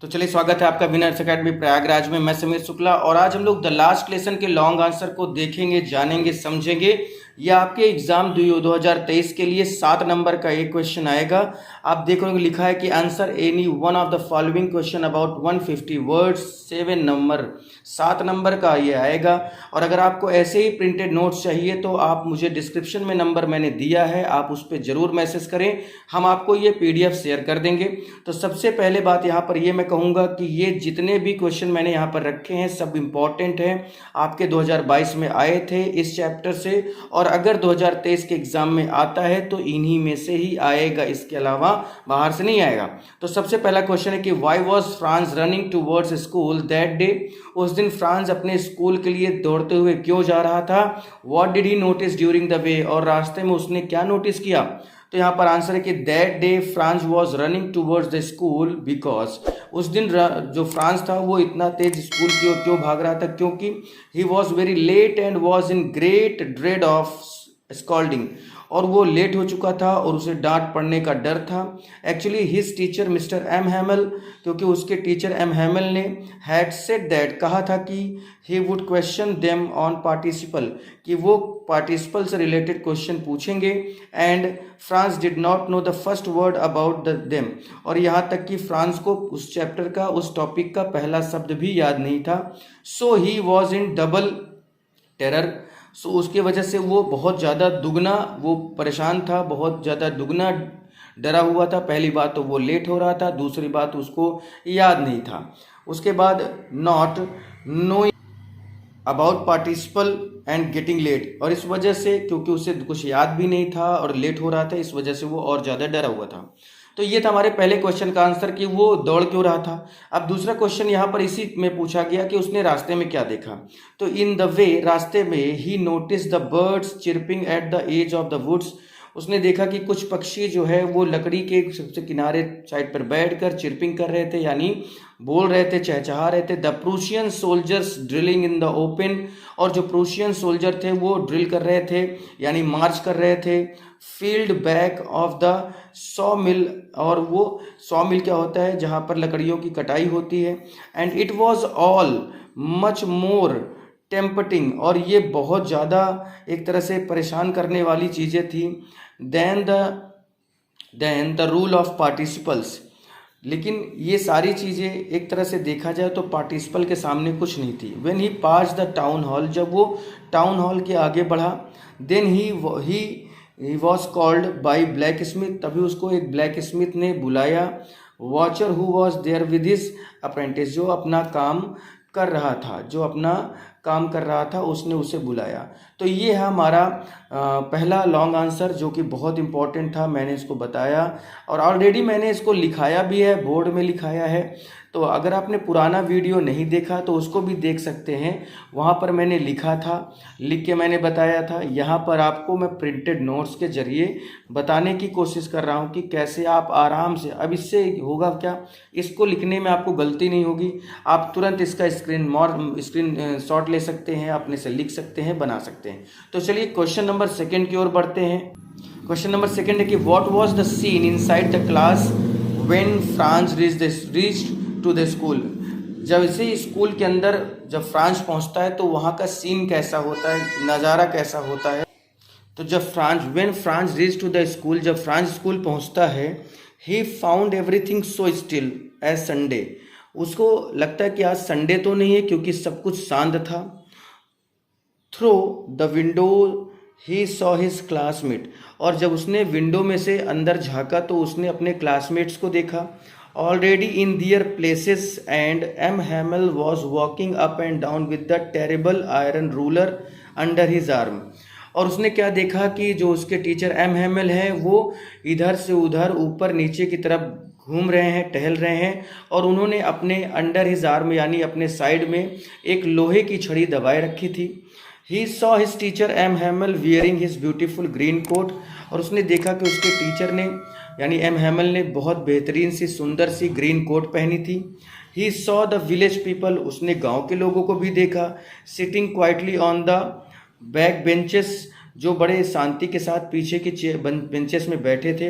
तो चलिए स्वागत है आपका विनर्स अकेडमी प्रयागराज में। मैं समीर शुक्ला और आज हम लोग द लास्ट लेसन के लॉन्ग आंसर को देखेंगे, जानेंगे, समझेंगे। यह आपके एग्जाम 2023 के लिए 7 नंबर का एक क्वेश्चन आएगा। आप देख रहे हो लिखा है कि answer any one of the following question about 150 words. 7 number का ये आएगा। और अगर आपको ऐसे ही प्रिंटेड नोट्स चाहिए तो आप मुझे डिस्क्रिप्शन में नंबर मैंने दिया है, आप उस पर जरूर मैसेज करें, हम आपको ये PDF शेयर कर देंगे। तो सबसे पहले बात यहाँ पर ये मैं कहूँगा कि ये जितने भी क्वेश्चन मैंने यहाँ पर रखे हैं सब इम्पॉर्टेंट हैं, आपके 2022 में आए थे इस चैप्टर से, और अगर 2023 के एग्जाम में आता है तो इन्हीं में से ही आएगा, इसके अलावा बाहर से नहीं आएगा। तो सबसे पहला क्वेश्चन है कि why was France running towards school that day. उस दिन फ्रांस अपने स्कूल के लिए दौड़ते हुए क्यों जा रहा था। What did he notice during the way, और रास्ते में उसने क्या नोटिस किया। तो यहाँ पर आंसर है कि that day France was running towards the school because, उस दिन जो फ्रांस था वो इतना तेज स्कूल की ओर क्यों भाग रहा था, क्योंकि he was very late and was in great dread of scolding, और वो लेट हो चुका था और उसे डांट पड़ने का डर था। Actually his teacher mister M Hamel, क्योंकि उसके टीचर एम हैमल ने हैड सेड दैट, कहा था कि he would question them on participle, कि वो पार्टिसिपल से रिलेटेड क्वेश्चन पूछेंगे। And France did not know the first word about them, और यहाँ तक कि फ्रांस को उस चैप्टर का, उस टॉपिक का पहला शब्द भी याद नहीं था। So he was in double terror, so उसके वजह से वो बहुत ज़्यादा दुगना वो परेशान था, बहुत ज़्यादा दुगना डरा हुआ था। पहली बात तो वो लेट हो रहा था, दूसरी बात उसको याद नहीं था। उसके बाद not know about participle and getting late, और इस वजह से क्योंकि उसे कुछ याद भी नहीं था और लेट हो रहा था, इस वजह से वो और ज़्यादा डरा हुआ था। तो ये था हमारे पहले क्वेश्चन का आंसर कि वो दौड़ क्यों रहा था। अब दूसरा क्वेश्चन यहाँ पर इसी में पूछा गया कि उसने रास्ते में क्या देखा। तो इन द वे, रास्ते में, he notice the birds chirping at the edge of the woods, उसने देखा कि कुछ पक्षी जो है वो लकड़ी के सबसे किनारे साइड पर बैठकर चिरपिंग कर रहे थे, यानी बोल रहे थे, चहचहा रहे थे। The Prussian soldiers drilling in the open, और जो प्रूशियन सोल्जर थे वो ड्रिल कर रहे थे यानी मार्च कर रहे थे। Field back of the saw mill, और वो सॉ मिल क्या होता है, जहाँ पर लकड़ियों की कटाई होती है। And it was all much more tempting, और ये बहुत ज़्यादा एक तरह से परेशान करने वाली चीज़ें थी। Then the rule of participles, लेकिन ये सारी चीज़ें एक तरह से देखा जाए तो पार्टिसिपल के सामने कुछ नहीं थी। When he pass the town hall, जब वो टाउन हॉल के आगे बढ़ा, then he was called by blacksmith, तभी उसको एक ब्लैक स्मिथ ने बुलाया। Wachter who was there with his apprentice, जो अपना काम कर रहा था उसने उसे बुलाया। तो ये है हमारा पहला लॉन्ग आंसर, जो कि बहुत इंपॉर्टेंट था। मैंने इसको बताया और ऑलरेडी मैंने इसको लिखाया भी है, बोर्ड में लिखाया है। तो अगर आपने पुराना वीडियो नहीं देखा तो उसको भी देख सकते हैं, वहाँ पर मैंने लिखा था, लिख के मैंने बताया था। यहाँ पर आपको मैं प्रिंटेड नोट्स के जरिए बताने की कोशिश कर रहा हूँ कि कैसे आप आराम से, अब इससे होगा क्या, इसको लिखने में आपको गलती नहीं होगी, आप तुरंत इसका स्क्रीन शॉट ले सकते हैं, अपने से लिख सकते हैं, बना सकते हैं। तो चलिए क्वेश्चन नंबर 2 की ओर बढ़ते हैं। क्वेश्चन नंबर 2 है कि what was the scene inside the class when Franz reached to the school. जब इसे स्कूल के अंदर जब फ्रांस पहुंचता है तो वहाँ का सीन कैसा होता है, नज़ारा कैसा होता है। तो जब when Franz reach to the school, जब फ्रांस स्कूल पहुंचता है, he found everything so still as Sunday, उसको लगता है कि आज संडे तो नहीं है क्योंकि सब कुछ शांत था। Through the window he saw his classmate, और जब उसने विंडो में से अंदर झांका तो उसने अपने क्लासमेट्स को देखा। Already in their places and M Hamel was walking up and down with the terrible iron ruler under his arm, और उसने क्या देखा कि जो उसके टीचर एम हैमल हैं वो इधर से उधर, ऊपर नीचे की तरफ घूम रहे हैं, टहल रहे हैं, और उन्होंने अपने अंडर हिज आर्म यानी अपने साइड में एक लोहे की छड़ी दबाए रखी थी। He saw his teacher M Hamel wearing his beautiful green coat, और उसने देखा कि उसके टीचर ने यानी एम हैमल ने बहुत बेहतरीन सी सुंदर सी ग्रीन कोट पहनी थी। He saw the village people, उसने गांव के लोगों को भी देखा। Sitting quietly on the back benches, जो बड़े शांति के साथ पीछे के बेंचेस में बैठे थे,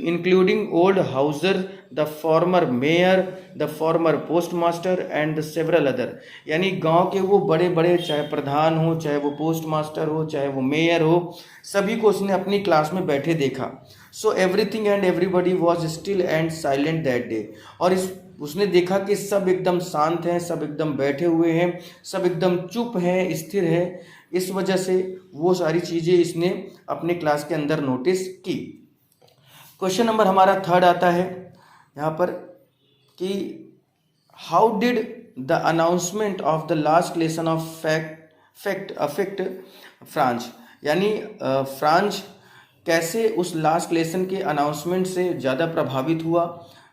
including old Hauser, the former mayor, the former post master and the several other. यानी गांव के वो बड़े बड़े, चाहे प्रधान हो, चाहे वो पोस्ट मास्टर हो, चाहे वो मेयर हो, सभी को उसने अपनी क्लास में बैठे देखा। So everything and everybody was still and silent that day. और उसने देखा कि सब एकदम शांत हैं, सब एकदम बैठे हुए हैं, सब एकदम चुप हैं, स्थिर है। इस वजह से वो सारी चीज़ें इसने अपने क्लास के अंदर नोटिस की। क्वेश्चन नंबर हमारा 3 आता है यहाँ पर कि how did the announcement of the last lesson of fact affect France. यानी फ्रांस कैसे उस लास्ट लेसन के अनाउंसमेंट से ज़्यादा प्रभावित हुआ,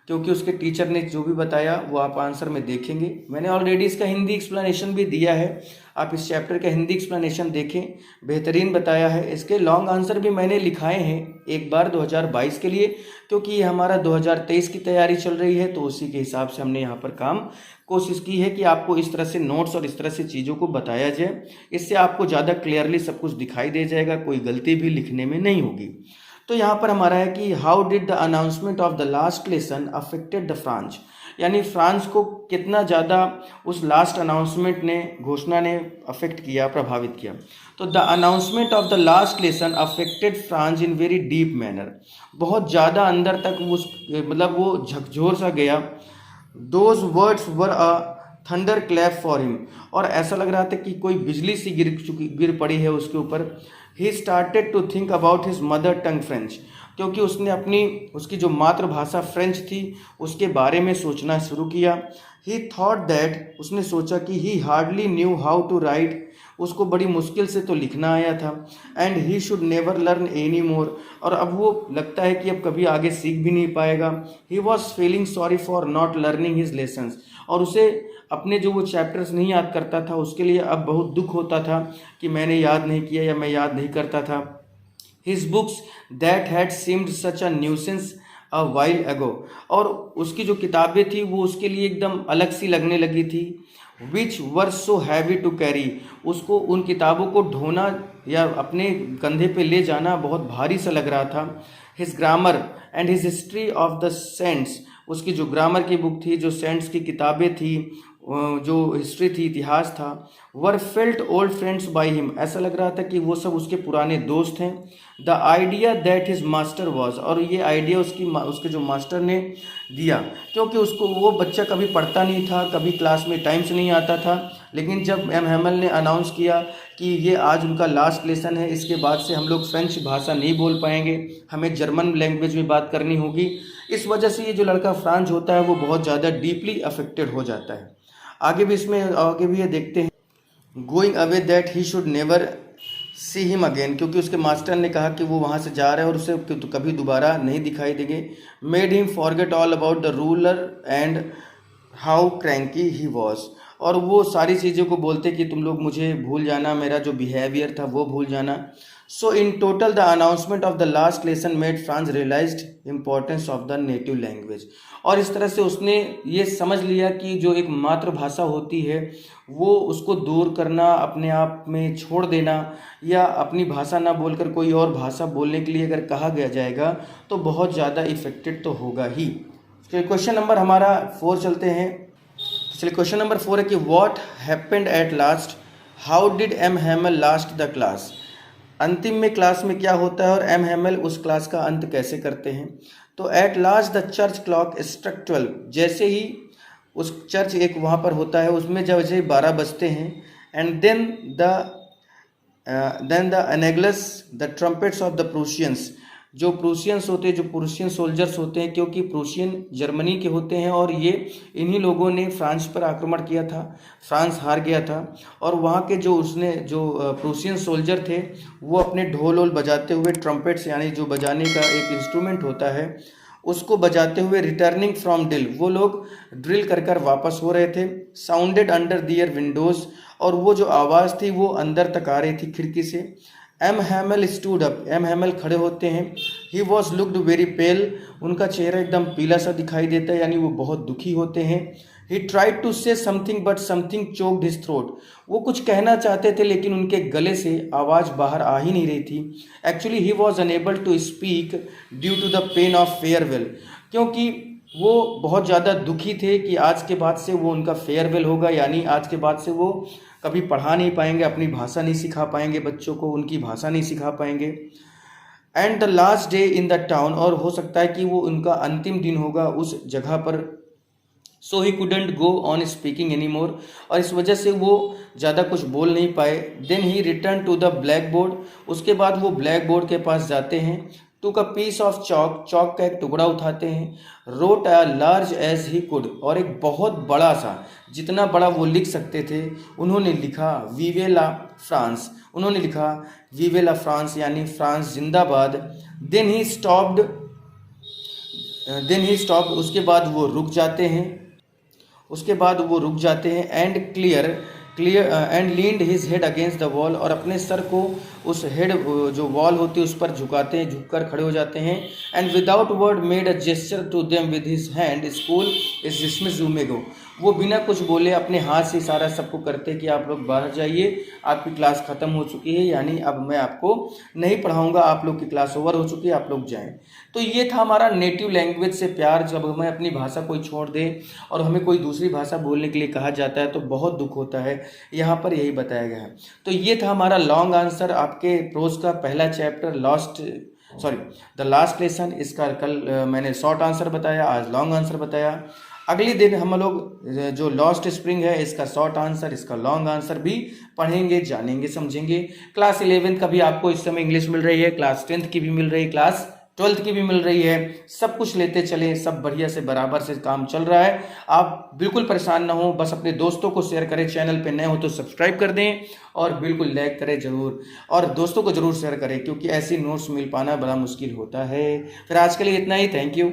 क्योंकि उसके टीचर ने जो भी बताया वो आप आंसर में देखेंगे। मैंने ऑलरेडी इसका हिंदी एक्सप्लेनेशन भी दिया है, आप इस चैप्टर का हिंदी एक्सप्लेनेशन देखें, बेहतरीन बताया है। इसके लॉन्ग आंसर भी मैंने लिखाए हैं एक बार 2022 के लिए, क्योंकि ये हमारा 2023 की तैयारी चल रही है, तो उसी के हिसाब से हमने यहाँ पर कोशिश की है कि आपको इस तरह से नोट्स और इस तरह से चीज़ों को बताया जाए। इससे आपको ज़्यादा क्लियरली सब कुछ दिखाई दे जाएगा, कोई गलती भी लिखने में नहीं होगी। तो यहाँ पर हमारा है कि how did the announcement of the last lesson affected the France. यानी फ्रांस को कितना ज़्यादा उस लास्ट अनाउंसमेंट ने, घोषणा ने अफेक्ट किया, प्रभावित किया। तो the announcement of the last lesson affected France in very deep manner. बहुत ज़्यादा अंदर तक वो झकझोर सा गया। Those words were a thunder clap for him. और ऐसा लग रहा था कि कोई बिजली सी गिर पड़ी है उसके ऊपर। He started to think about his mother tongue French. क्योंकि उसने उसकी जो मातृभाषा फ्रेंच थी उसके बारे में सोचना शुरू किया। ही थॉट दैट, उसने सोचा कि he hardly knew how to write, उसको बड़ी मुश्किल से तो लिखना आया था। And he should never learn any more, और अब वो लगता है कि अब कभी आगे सीख भी नहीं पाएगा। He was feeling sorry for not learning his lessons, और उसे अपने जो वो चैप्टर्स नहीं याद करता था उसके लिए अब बहुत दुख होता था कि मैंने याद नहीं किया या मैं याद नहीं करता था। His books that had seemed such a nuisance a while ago, और उसकी जो किताबें थी वो उसके लिए एकदम अलग सी लगने लगी थी। विच वर सो हैवी टू कैरी, उसको उन किताबों को ढोना या अपने कंधे पे ले जाना बहुत भारी सा लग रहा था। His grammar and his history of the saints, उसकी जो ग्रामर की बुक थी, जो सेंट्स की किताबें थी, जो हिस्ट्री थी, इतिहास था, were felt old friends by him, ऐसा लग रहा था कि वो सब उसके पुराने दोस्त हैं। The idea that his master was, और ये आइडिया उसके जो मास्टर ने दिया, क्योंकि उसको वो बच्चा कभी पढ़ता नहीं था, कभी क्लास में टाइम से नहीं आता था, लेकिन जब एम हैमल ने अनाउंस किया कि ये आज उनका लास्ट लेसन है, इसके बाद से हम लोग फ्रेंच भाषा नहीं बोल पाएंगे, हमें जर्मन लैंग्वेज में बात करनी होगी, इस वजह से ये जो लड़का फ्रांस होता है वो बहुत ज़्यादा डीपली अफेक्टेड हो जाता है। आगे भी ये देखते हैं, going away that he should never see him again, क्योंकि उसके मास्टर ने कहा कि वो वहाँ से जा रहे हैं और उसे कभी दोबारा नहीं दिखाई देंगे। Made him forget all about the ruler and how cranky he was, और वो सारी चीज़ों को बोलते कि तुम लोग मुझे भूल जाना, मेरा जो बिहेवियर था वो भूल जाना। So in total the announcement of the last lesson made Franz realised importance of the native language, और इस तरह से उसने ये समझ लिया कि जो एक मातृभाषा होती है वो उसको दूर करना, अपने आप में छोड़ देना, या अपनी भाषा ना बोलकर कोई और भाषा बोलने के लिए अगर कहा गया जाएगा तो बहुत ज़्यादा इफेक्टेड तो होगा ही। चलिए क्वेश्चन नंबर हमारा 4 चलते हैं। चलिए क्वेश्चन नंबर 4 है कि what happened at last, how did M Hamel last the class. अंतिम में क्लास में क्या होता है और एम हैमल उस क्लास का अंत कैसे करते हैं। तो at last the church clock struck 12, जैसे ही उस चर्च एक वहाँ पर होता है उसमें जब जैसे 12 बजते हैं, and then the Angelus the trumpets of the Prussians, जो प्रूशियंस होते हैं, जो प्रूशियन सोल्जर्स होते हैं, क्योंकि प्रूशियन जर्मनी के होते हैं और ये इन्हीं लोगों ने फ्रांस पर आक्रमण किया था, फ्रांस हार गया था, और वहाँ के जो प्रूशियन सोल्जर थे वो अपने ढोल वोल बजाते हुए, ट्रम्पेट्स यानी जो बजाने का एक इंस्ट्रूमेंट होता है उसको बजाते हुए रिटर्निंग फ्रॉम ड्रिल, वो लोग ड्रिल कर वापस हो रहे थे। साउंडेड अंडर दियर विंडोज़, और वो जो आवाज़ थी वो अंदर तक आ रही थी खिड़की से। M Hamel stood up, M Hamel खड़े होते हैं। He was looked very pale, उनका चेहरा एकदम पीला सा दिखाई देता है, यानी वो बहुत दुखी होते हैं। He tried to say something but something choked his throat, वो कुछ कहना चाहते थे लेकिन उनके गले से आवाज़ बाहर आ ही नहीं रही थी। Actually he was unable to speak due to the pain of farewell, क्योंकि वो बहुत ज़्यादा दुखी थे कि आज के बाद से वो उनका फेयरवेल होगा, यानी आज के बाद से वो कभी पढ़ा नहीं पाएंगे, अपनी भाषा नहीं सिखा पाएंगे, बच्चों को उनकी भाषा नहीं सिखा पाएंगे। And the last day in the town, और हो सकता है कि वो उनका अंतिम दिन होगा उस जगह पर। So he couldn't go on speaking any more, और इस वजह से वो ज़्यादा कुछ बोल नहीं पाए। Then he return to the black board, उसके बाद वो ब्लैक बोर्ड के पास जाते हैं। Took a piece of chalk, chalk का एक टुकड़ा उठाते हैं। Wrote a large as he could, और एक बहुत बड़ा सा, जितना बड़ा वो लिख सकते थे उन्होंने लिखा विवे ला फ्रांस, उन्होंने लिखा विवे ला फ्रांस, यानी फ्रांस जिंदाबाद। देन ही स्टॉप्ड, उसके बाद वो रुक जाते हैं, and and leaned his head against the wall, और अपने सर को उस हेड जो वॉल होती है उस पर झुकाते हैं, झुककर खड़े हो जाते हैं। And without word made a gesture to them with his hand, school is dismissed, you may go, वो बिना कुछ बोले अपने हाथ से इशारा सबको करते कि आप लोग बाहर जाइए, आपकी क्लास ख़त्म हो चुकी है, यानी अब मैं आपको नहीं पढ़ाऊंगा, आप लोग की क्लास ओवर हो चुकी है, आप लोग जाएं। तो ये था हमारा नेटिव लैंग्वेज से प्यार। जब हमें अपनी भाषा कोई छोड़ दे और हमें कोई दूसरी भाषा बोलने के लिए कहा जाता है तो बहुत दुख होता है, यहाँ पर यही बताया गया है। तो ये था हमारा लॉन्ग आंसर, आपके प्रोज का पहला चैप्टर, द लास्ट लेसन। इसका कल मैंने शॉर्ट आंसर बताया, आज लॉन्ग आंसर बताया। अगले दिन हम लोग जो लॉस्ट स्प्रिंग है इसका शॉर्ट आंसर, इसका लॉन्ग आंसर भी पढ़ेंगे, जानेंगे, समझेंगे। क्लास 11 का भी आपको इस समय इंग्लिश मिल रही है, क्लास 10th की भी मिल रही है, क्लास 12th की भी मिल रही है, सब कुछ लेते चले, सब बढ़िया से बराबर से काम चल रहा है। आप बिल्कुल परेशान ना हो, बस अपने दोस्तों को शेयर करें, चैनल पे नए हो तो सब्सक्राइब कर दें और बिल्कुल लाइक करें जरूर, और दोस्तों को जरूर शेयर करें, क्योंकि ऐसी नोट्स मिल पाना बड़ा मुश्किल होता है। फिर आज के लिए इतना ही, थैंक यू।